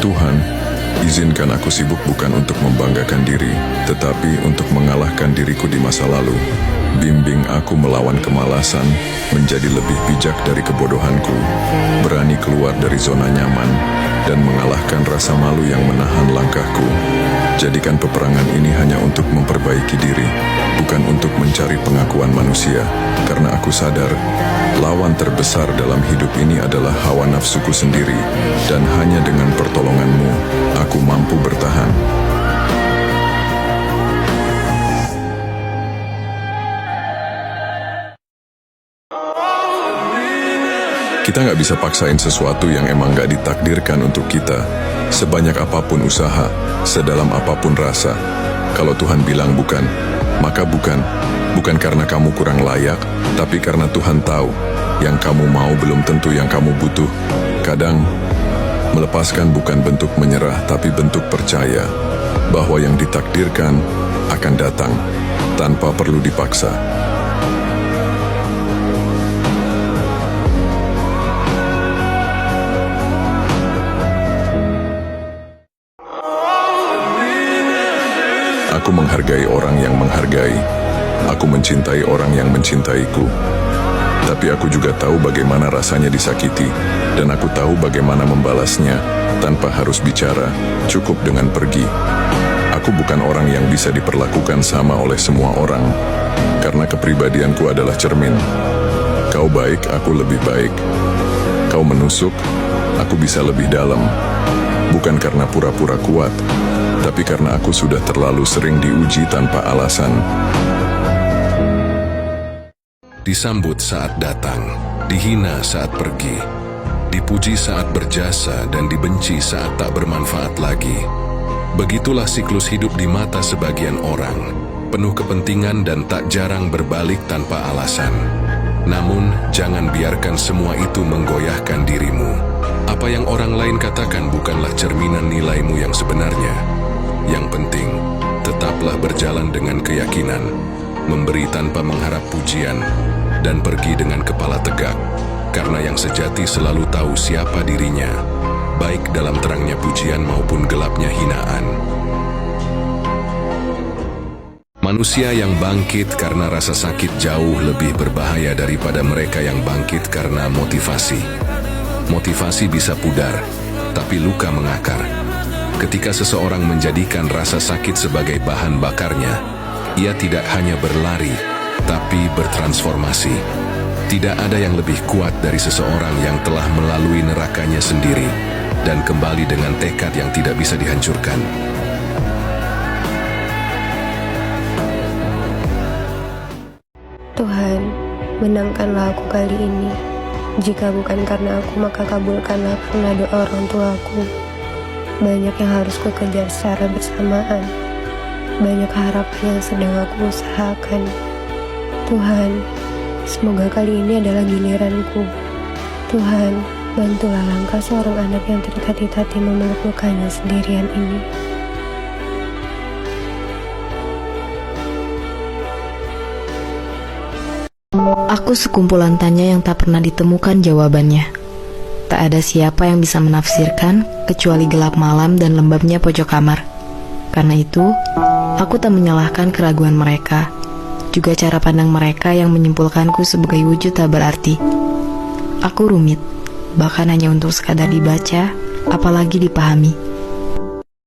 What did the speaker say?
Tuhan, izinkan aku sibuk bukan untuk membanggakan diri, tetapi untuk mengalahkan diriku di masa lalu. Bimbing aku melawan kemalasan, menjadi lebih bijak dari kebodohanku, berani keluar dari zona nyaman, dan mengalahkan rasa malu yang menahan langkahku. Jadikan peperangan ini hanya untuk memperbaiki diri, bukan untuk mencari pengakuan manusia, karena aku sadar, lawan terbesar dalam hidup ini adalah hawa nafsuku sendiri, dan hanya dengan pertolonganmu, aku mampu bertahan. Kita nggak bisa paksain sesuatu yang emang nggak ditakdirkan untuk kita. Sebanyak apapun usaha, sedalam apapun rasa, kalau Tuhan bilang bukan, maka bukan. Bukan karena kamu kurang layak, tapi karena Tuhan tahu, yang kamu mau belum tentu yang kamu butuh. Kadang, melepaskan bukan bentuk menyerah, tapi bentuk percaya, bahwa yang ditakdirkan akan datang, tanpa perlu dipaksa. Aku menghargai orang yang menghargai. Aku mencintai orang yang mencintaiku. Tapi aku juga tahu bagaimana rasanya disakiti, dan aku tahu bagaimana membalasnya tanpa harus bicara, cukup dengan pergi. Aku bukan orang yang bisa diperlakukan sama oleh semua orang, karena kepribadianku adalah cermin. Kau baik, aku lebih baik. Kau menusuk, aku bisa lebih dalam. Bukan karena pura-pura kuat, tapi karena aku sudah terlalu sering diuji tanpa alasan. Disambut saat datang, dihina saat pergi, dipuji saat berjasa dan dibenci saat tak bermanfaat lagi. Begitulah siklus hidup di mata sebagian orang, penuh kepentingan dan tak jarang berbalik tanpa alasan. Namun, jangan biarkan semua itu menggoyahkan dirimu. Apa yang orang lain katakan bukanlah cerminan nilaimu yang sebenarnya. Yang penting, tetaplah berjalan dengan keyakinan, memberi tanpa mengharap pujian, dan pergi dengan kepala tegak, karena yang sejati selalu tahu siapa dirinya, baik dalam terangnya pujian maupun gelapnya hinaan. Manusia yang bangkit karena rasa sakit jauh lebih berbahaya daripada mereka yang bangkit karena motivasi. Motivasi bisa pudar, tapi luka mengakar. Ketika seseorang menjadikan rasa sakit sebagai bahan bakarnya, ia tidak hanya berlari, tapi bertransformasi. Tidak ada yang lebih kuat dari seseorang yang telah melalui nerakanya sendiri dan kembali dengan tekad yang tidak bisa dihancurkan. Tuhan, menangkanlah aku kali ini. Jika bukan karena aku, maka kabulkanlah karena doa orang tuaku. Banyak yang harus kukejar secara bersamaan. Banyak harapan yang sedang aku usahakan. Tuhan, semoga kali ini adalah giliranku. Tuhan, bantulah langkah seorang anak yang tertatih-tatih memeluk lukanya sendirian ini. Aku sekumpulan tanya yang tak pernah ditemukan jawabannya. Tak ada siapa yang bisa menafsirkan kecuali gelap malam dan lembabnya pojok kamar. Karena itu, aku tak menyalahkan keraguan mereka, juga cara pandang mereka yang menyimpulkanku sebagai wujud tak berarti. Aku rumit, bahkan hanya untuk sekadar dibaca, apalagi dipahami.